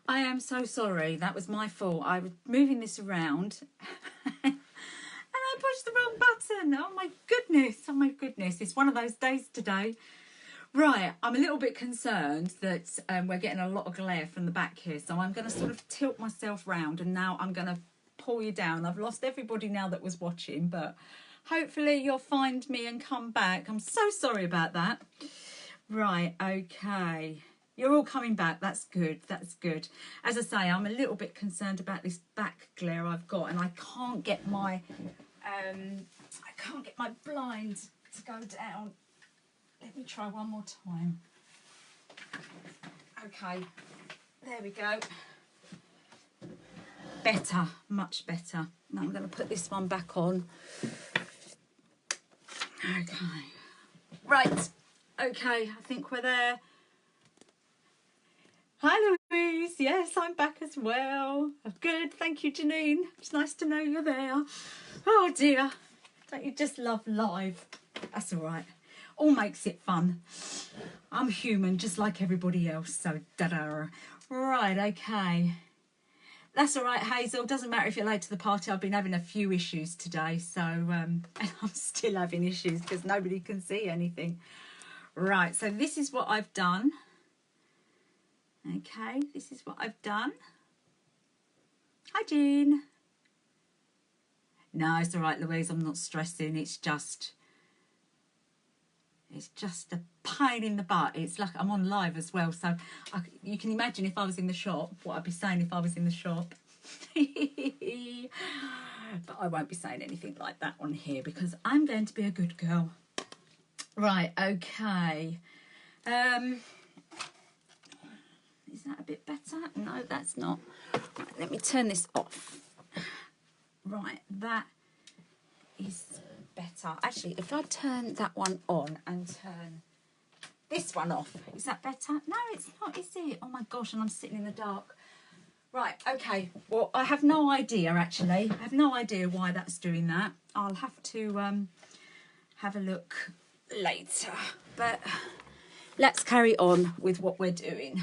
I am so sorry. That was my fault. I was moving this around and I pushed the wrong button. Oh my goodness. Oh my goodness. It's one of those days today. Right. I'm a little bit concerned that we're getting a lot of glare from the back here. So I'm going to sort of tilt myself round and now I'm going to pull you down. I've lost everybody now that was watching, but hopefully you'll find me and come back. I'm so sorry about that. Right. Okay. You're all coming back. That's good. That's good. As I say, I'm a little bit concerned about this back glare I've got, and I can't get my blind to go down. Let me try one more time. Okay, there we go. Better, much better. Now I'm going to put this one back on. Okay. Right. Okay, I think we're there. Hi Louise, yes, I'm back as well. Good, thank you Janine. It's nice to know you're there. Oh dear, don't you just love live? That's all right. All makes it fun. I'm human just like everybody else, so da-da. Right, okay. That's all right, Hazel. Doesn't matter if you're late to the party. I've been having a few issues today, so and I'm still having issues because nobody can see anything. Right, so this is what I've done. Okay, this is what I've done. Hi, Jean. No, it's all right, Louise. I'm not stressing. It's just a pain in the butt. It's like I'm on live as well, so you can imagine if I was in the shop, what I'd be saying if I was in the shop. But I won't be saying anything like that on here because I'm going to be a good girl. Right, okay. Is that a bit better? No, that's not. Right, let me turn this off. Right, that is better. Actually, if I turn that one on and turn this one off, is that better? No, it's not, is it? Oh my gosh, and I'm sitting in the dark. Right, okay. Well, I have no idea, actually. I have no idea why that's doing that. I'll have to have a look later. But let's carry on with what we're doing.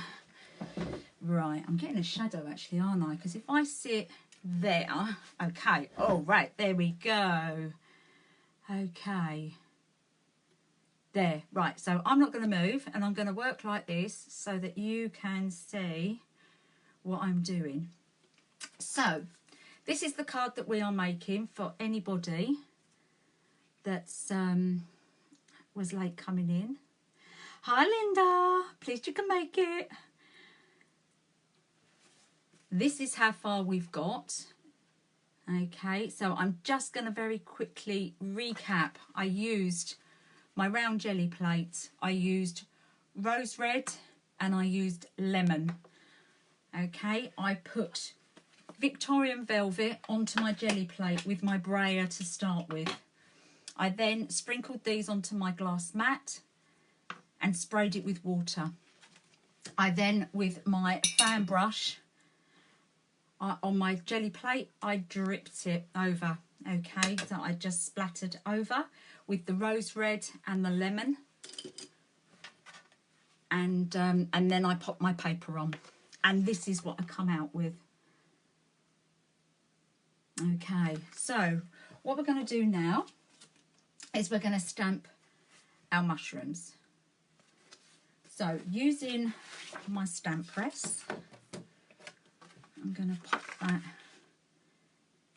Right, I'm getting a shadow actually, aren't I? Because if I sit there, okay, all right, there we go. Okay, there, right, so I'm not going to move and I'm going to work like this so that you can see what I'm doing. So, this is the card that we are making for anybody that's was late coming in. Hi, Linda, pleased you can make it. This is how far we've got. Okay, so I'm just going to very quickly recap. I used my round jelly plate. I used rose red and I used lemon. Okay, I put Victorian velvet onto my jelly plate with my brayer to start with. I then sprinkled these onto my glass mat and sprayed it with water. I then, with my fan brush, on my jelly plate, I dripped it over. Okay, so I just splattered over with the rose red and the lemon, and then I popped my paper on, and this is what I come out with. Okay, so what we're going to do now is we're going to stamp our mushrooms. So using my stamp press, I'm going to pop that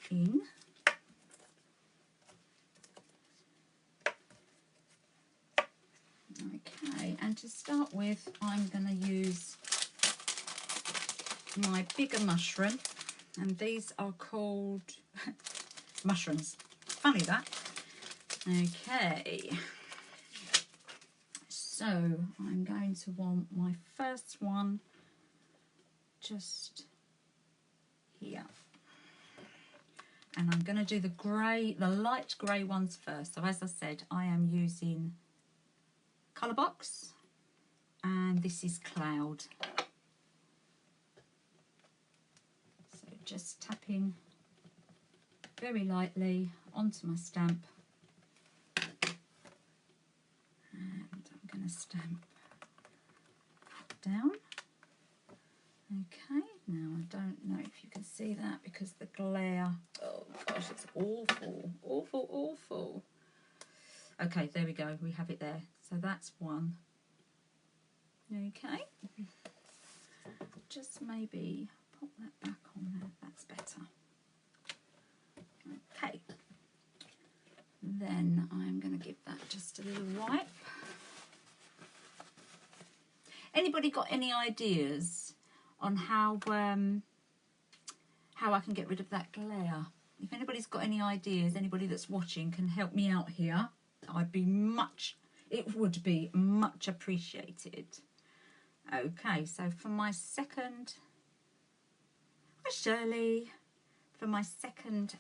in. Okay, and to start with, I'm going to use my bigger mushroom, and these are called mushrooms. Funny that. Okay, so I'm going to want my first one just here, and I'm going to do the grey, the light grey ones first. So as I said, I am using Colour Box, and this is Cloud. So just tapping very lightly onto my stamp, and I'm going to stamp down. Okay. Now, I don't know if you can see that because the glare, oh gosh, it's awful, awful, awful. Okay, there we go, we have it there. So that's one. Okay. Just maybe pop that back on there, that's better. Okay. Then I'm going to give that just a little wipe. Anybody got any ideas on how I can get rid of that glare? If anybody's got any ideas, anybody that's watching can help me out here, it would be much appreciated. Okay, so for my second, hi Shirley, for my second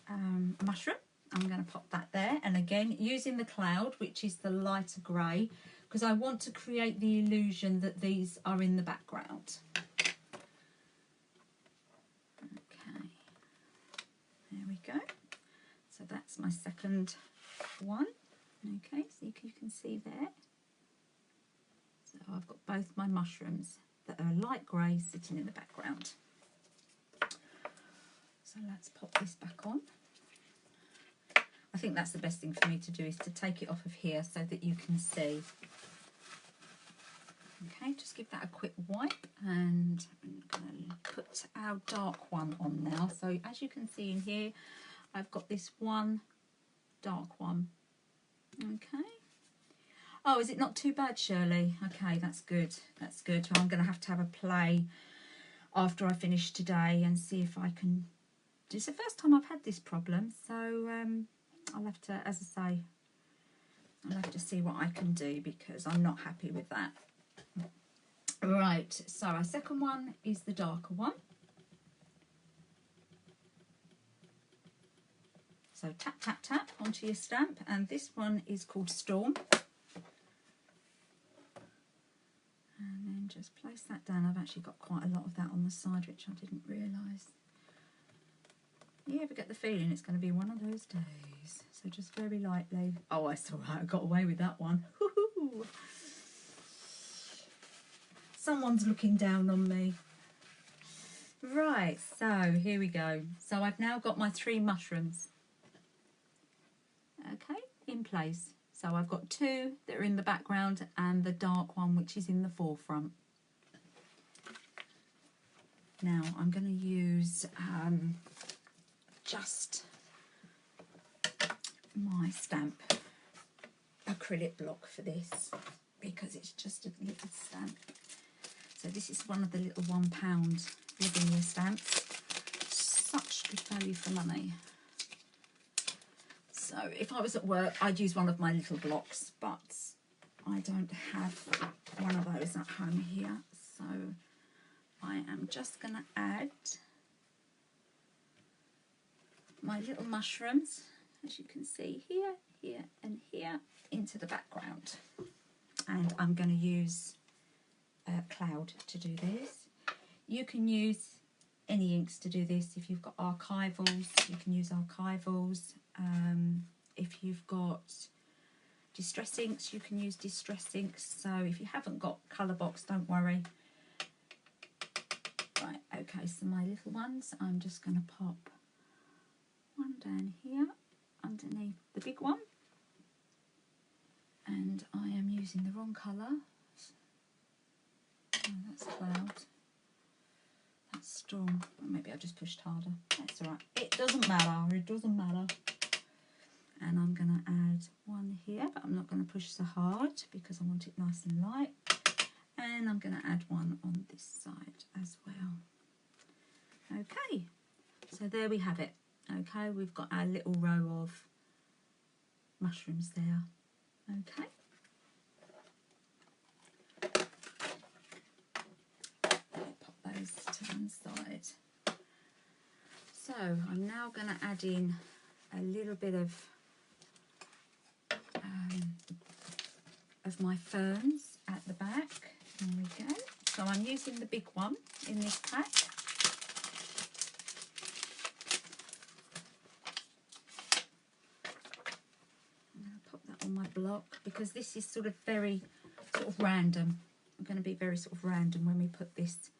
mushroom, I'm going to pop that there, and again using the cloud, which is the lighter grey, because I want to create the illusion that these are in the background. Okay, there we go. So that's my second one. Okay, so you can see there. So I've got both my mushrooms that are light grey sitting in the background. So let's pop this back on. I think that's the best thing for me to do, is to take it off of here so that you can see. Okay, just give that a quick wipe, and I'm going to put our dark one on now. So as you can see in here, I've got this one dark one. Okay. Oh, is it not too bad, Shirley? Okay, that's good. That's good. I'm going to have a play after I finish today and see if I can. It's the first time I've had this problem, so I'll have to, as I say, I'll have to see what I can do, because I'm not happy with that. Right, so our second one is the darker one. So tap, tap, tap onto your stamp, and this one is called Storm. And then just place that down. I've actually got quite a lot of that on the side, which I didn't realise. You ever get the feeling it's going to be one of those days? So just very lightly. Oh, that's all right. I got away with that one. Someone's looking down on me. Right, so here we go. So I've now got my 3 mushrooms. Okay, in place. So I've got 2 that are in the background and the dark one, which is in the forefront. Now I'm going to use just my stamp acrylic block for this, because it's just a little stamp. So this is one of the little £1 Lavinia stamps. Such good value for money. So if I was at work, I'd use one of my little blocks, but I don't have one of those at home here. So I am just going to add my little mushrooms, as you can see here, here and here, into the background. And I'm going to use cloud to do this. You can use any inks to do this. If you've got archivals, you can use archivals. If you've got distress inks, you can use distress inks. So if you haven't got colour box, don't worry. Right, okay, so my little ones, I'm just going to pop one down here underneath the big one. And I am using the wrong colour. Oh, that's cloud. That's storm. Or maybe I just pushed harder. That's alright. It doesn't matter. It doesn't matter. And I'm going to add one here, but I'm not going to push so hard because I want it nice and light. And I'm going to add one on this side as well. Okay. So there we have it. Okay, we've got our little row of mushrooms there. Okay. Pop those to one side. So I'm now going to add in a little bit of my ferns at the back. There we go. So I'm using the big one in this pack. I'm going to pop that on my block because this is sort of very random. I'm going to be very sort of random when we put this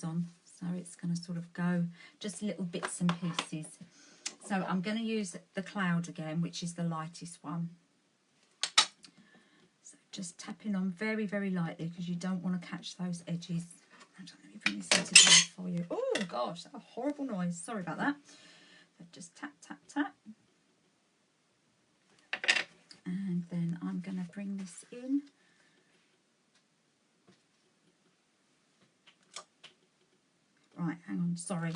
on. so it's going to sort of go just little bits and pieces. So I'm going to use the cloud again, which is the lightest one. So just tapping on very, very lightly, because you don't want to catch those edges. Let me bring this into place for you. Oh gosh, that's a horrible noise. Sorry about that. So just tap, tap, tap. And then I'm going to bring this in. Right, hang on, sorry.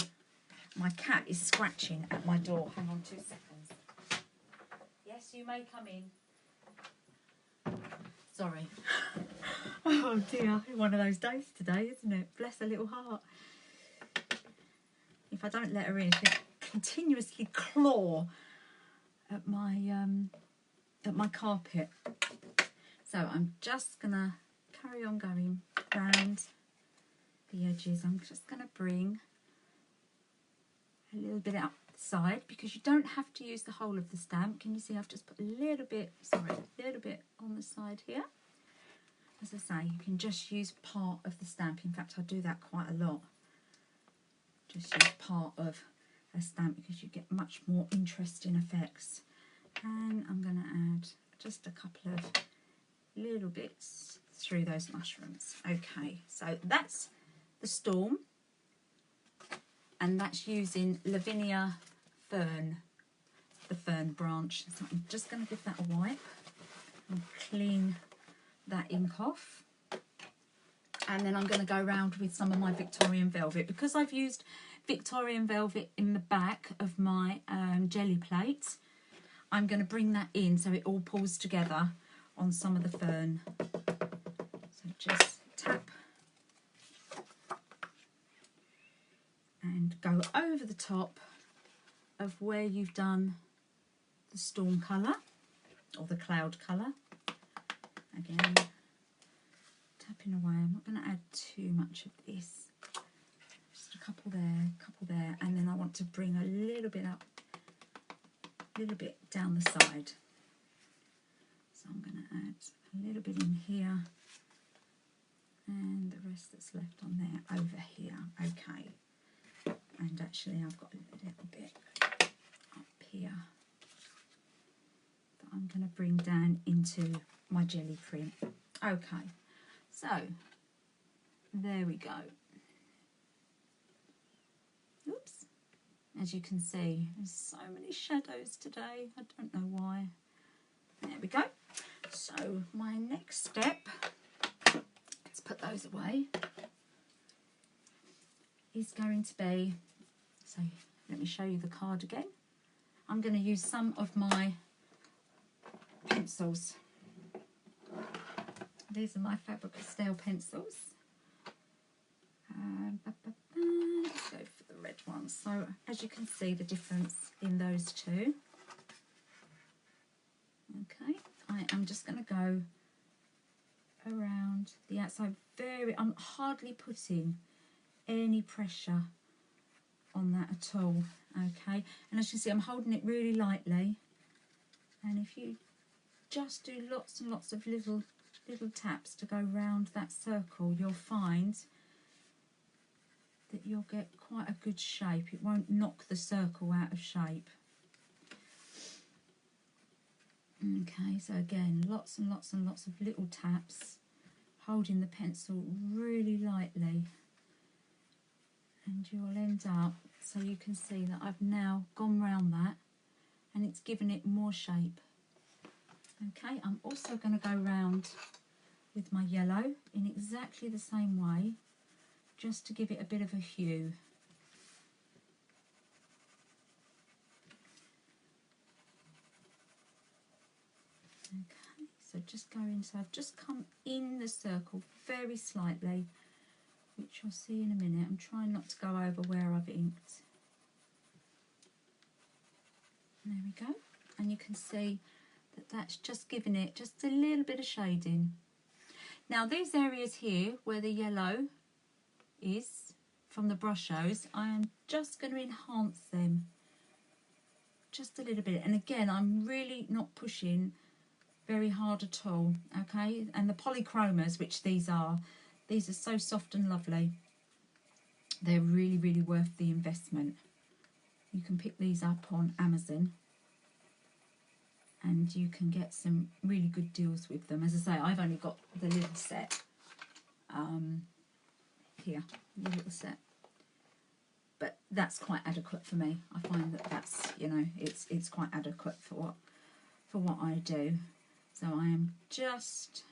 My cat is scratching at my door. Hang on 2 seconds. Yes, you may come in. Sorry. Oh dear, one of those days today, isn't it? Bless her little heart. If I don't let her in, she'll continuously claw at my carpet. So I'm just gonna carry on going round the edges. I'm just gonna bring a little bit out the side, because you don't have to use the whole of the stamp. Can you see I've just put a little bit, sorry, a little bit on the side here. As I say, you can just use part of the stamp. In fact, I do that quite a lot. Just use part of a stamp because you get much more interesting effects. And I'm going to add just a couple of little bits through those mushrooms. Okay, so that's the storm. And that's using Lavinia fern, the fern branch. So I'm just going to give that a wipe and clean that ink off. And then I'm going to go around with some of my Victorian velvet. Because I've used Victorian velvet in the back of my jelly plate, I'm going to bring that in so it all pulls together on some of the fern. So just tap and go over the top of where you've done the storm colour or the cloud colour. Again, tapping away. I'm not going to add too much of this. Just a couple there, and then I want to bring a little bit up, a little bit down the side. So I'm going to add a little bit in here, and the rest that's left on there over here. Okay. And actually I've got a little bit up here that I'm going to bring down into my jelly print. Okay, so there we go. Oops. As you can see, there's so many shadows today. I don't know why. There we go. So my next step, let's put those away, is going to be, so let me show you the card again. I'm going to use some of my pencils. These are my Faber-Castell pencils. Let's go for the red ones. So as you can see the difference in those two. Okay, I am just going to go around the outside. I'm hardly putting any pressure on that at all. Okay, and as you can see, I'm holding it really lightly, and if you just do lots and lots of little taps to go round that circle, you'll find that you'll get quite a good shape. It won't knock the circle out of shape. Okay, so again, lots and lots and lots of little taps, holding the pencil really lightly, and you'll end up, so you can see that I've now gone round that and it's given it more shape. Okay, I'm also going to go round with my yellow in exactly the same way, just to give it a bit of a hue. Okay, so just going, so I've just come in the circle very slightly, which you'll see in a minute. I'm trying not to go over where I've inked. There we go, and you can see that that's just giving it just a little bit of shading. Now these areas here where the yellow is from the brushos, I am just going to enhance them just a little bit, and again I'm really not pushing very hard at all. Okay, and the polychromas, which these are so soft and lovely. They're really, really worth the investment. You can pick these up on Amazon and you can get some really good deals with them. As I say, I've only got the little set here, the little set. But that's quite adequate for me. I find that that's, you know, it's quite adequate for what I do. So I am just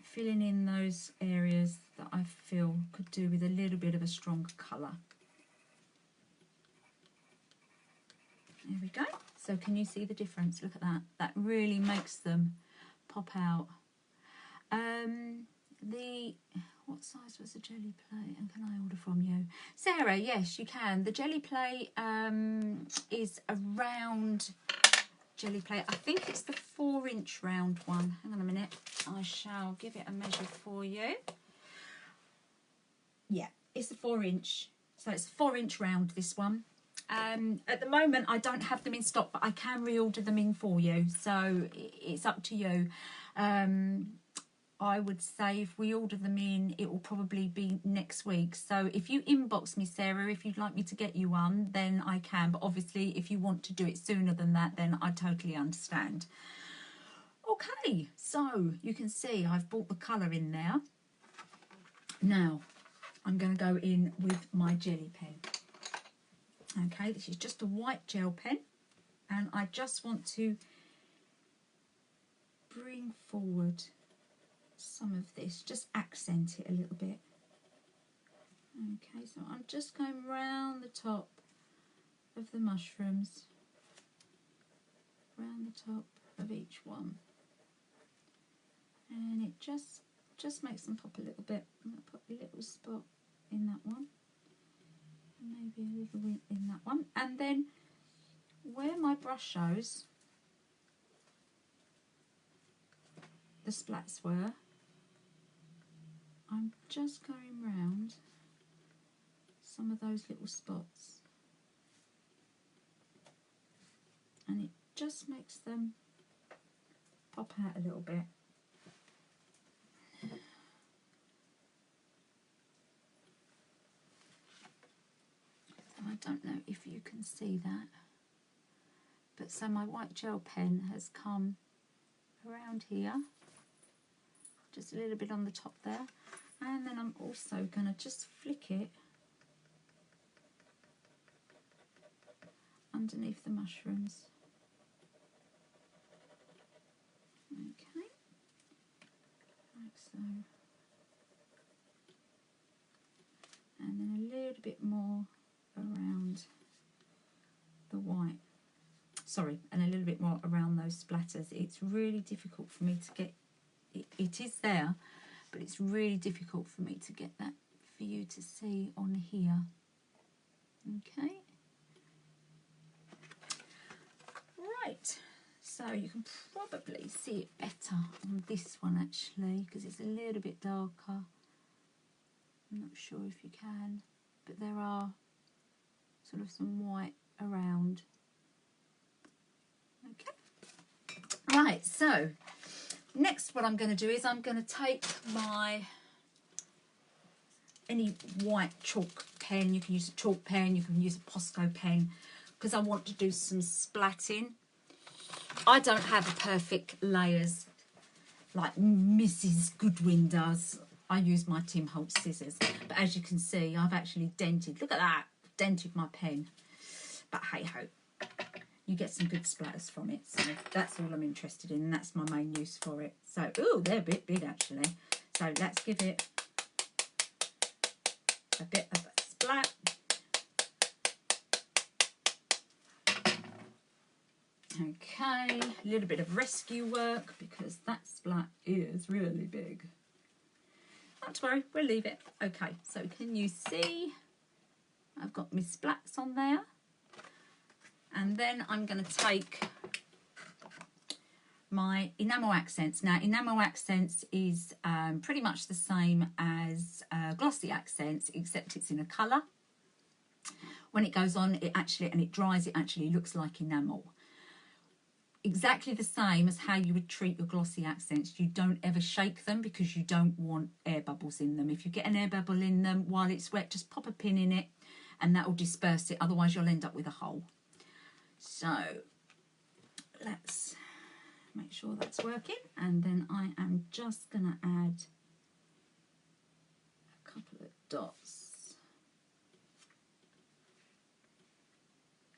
filling in those areas that I feel could do with a little bit of a stronger colour. There we go. So can you see the difference? Look at that. That really makes them pop out. What size was the jelly plate, and can I order from you? Sarah, yes, you can. The jelly plate is a round jelly plate. I think it's the 4-inch round one. Hang on a minute. I shall give it a measure for you. Yeah, it's a 4-inch. So it's a 4-inch round, this one. At the moment, I don't have them in stock, but I can reorder them in for you. So it's up to you. I would say if we order them in, it will probably be next week. So if you inbox me, Sarah, if you'd like me to get you one, then I can. But obviously, if you want to do it sooner than that, then I totally understand. Okay, so you can see I've brought the colour in there. Now, I'm going to go in with my jelly pen. Okay, this is just a white gel pen. And I just want to bring forward some of this, just accent it a little bit. Okay, so I'm just going round the top of the mushrooms, round the top of each one, and it just makes them pop a little bit. I'm going to put a little spot in that one, and maybe a little bit in that one, and then where my brush shows the splats were, I'm just going round some of those little spots, and it just makes them pop out a little bit. So I don't know if you can see that, but so my white gel pen has come around here, just a little bit on the top there, and then I'm also going to just flick it underneath the mushrooms. Okay, like so, and then a little bit more around the white, sorry, and a little bit more around those splatters. It's really difficult for me to get, it is there, but it's really difficult for me to get that for you to see on here. Okay, right, so you can probably see it better on this one actually, because it's a little bit darker. I'm not sure if you can, but there are sort of some white around. Okay, right, so next what I'm going to do is I'm going to take my any white chalk pen. You can use a chalk pen, you can use a Posco pen, because I want to do some splatting. I don't have perfect layers like Mrs. Goodwin does. I use my Tim Holtz scissors, but as you can see, I've actually dented, look at that, dented my pen. But hey ho, you get some good splatters from it, so that's all I'm interested in, and that's my main use for it. So, ooh, they're a bit big actually. So let's give it a bit of a splat. Okay, a little bit of rescue work because that splat is really big. Not to worry, we'll leave it. Okay, so can you see I've got my splats on there? And then I'm going to take my enamel accents. Now, enamel accents is pretty much the same as glossy accents, except it's in a colour. When it goes on, it actually, and it dries, it actually looks like enamel. exactly the same as how you would treat your glossy accents. You don't ever shake them because you don't want air bubbles in them. If you get an air bubble in them while it's wet, just pop a pin in it and that will disperse it. Otherwise you'll end up with a hole. So let's make sure that's working, and then I am just going to add a couple of dots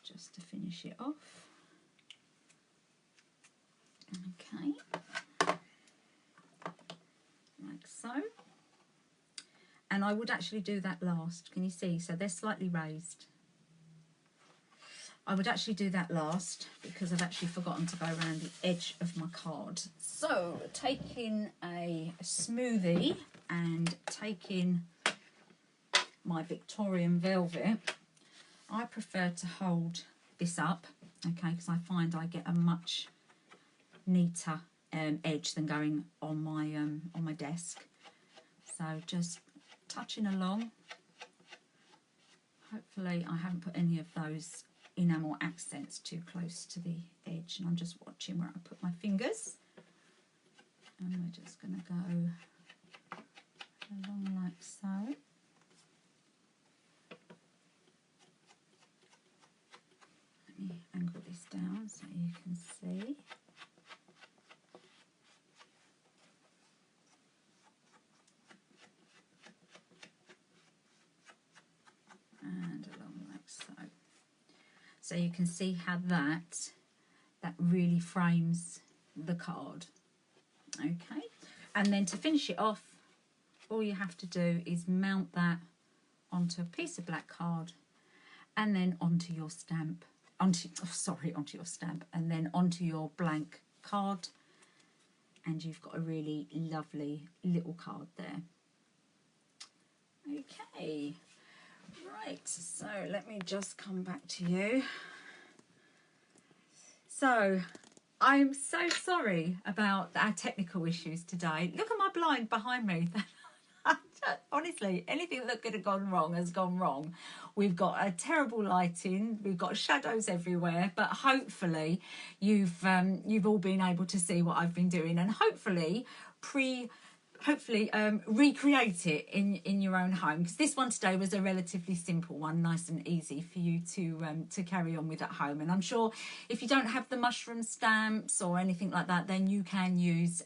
just to finish it off. Okay, like so. And I would actually do that last. Can you see? So they're slightly raised. I would actually do that last because I've actually forgotten to go around the edge of my card. So taking a smoothie and taking my Victorian velvet, I prefer to hold this up, okay, because I find I get a much neater edge than going on my desk. So just touching along. Hopefully I haven't put any of those enamel accents too close to the edge, and I'm just watching where I put my fingers, and we're just going to go along like so. Let me angle this down so you can see. And along like so. So you can see how that really frames the card. Okay, and then to finish it off, all you have to do is mount that onto a piece of black card, and then onto your stamp, onto your stamp, and then onto your blank card, and you've got a really lovely little card there. Okay. Right, so let me just come back to you. So, I'm so sorry about our technical issues today. Look at my blind behind me. Honestly, anything that could have gone wrong has gone wrong. We've got a terrible lighting, we've got shadows everywhere, but hopefully you've all been able to see what I've been doing, and hopefully recreate it in your own home, because this one today was a relatively simple one, nice and easy for you to carry on with at home. And I'm sure if you don't have the mushroom stamps or anything like that, then you can use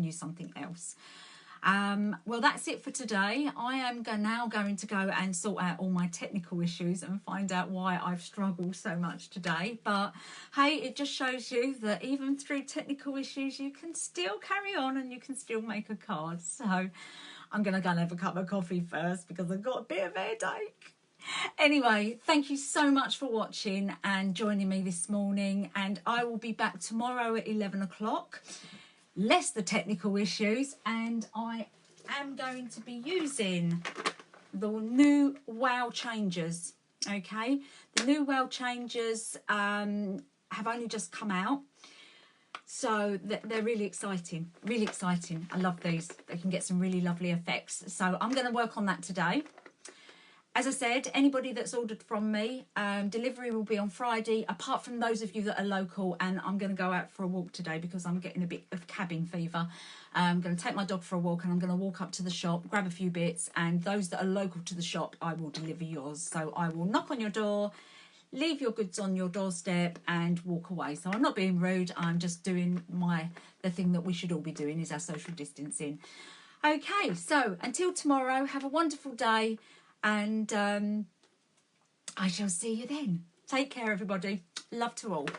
something else. Well, that's it for today. I am now going to go and sort out all my technical issues and find out why I've struggled so much today. But hey, it just shows you that even through technical issues, you can still carry on and you can still make a card. So I'm going to go and have a cup of coffee first because I've got a bit of a headache. Anyway, thank you so much for watching and joining me this morning. And I will be back tomorrow at 11 o'clock. Less the technical issues, and I am going to be using the new wow changers. Okay, the new wow changers have only just come out, so they're really exciting, I love these. They can get some really lovely effects, so I'm going to work on that today. As I said, anybody that's ordered from me, delivery will be on Friday, apart from those of you that are local, and I'm going to go out for a walk today because I'm getting a bit of cabin fever. I'm going to take my dog for a walk, and I'm going to walk up to the shop, grab a few bits, and those that are local to the shop, I will deliver yours. So I will knock on your door, leave your goods on your doorstep, and walk away. So I'm not being rude, I'm just doing the thing that we should all be doing, is our social distancing. Okay, so until tomorrow, have a wonderful day. And I shall see you then. Take care, everybody. Love to all.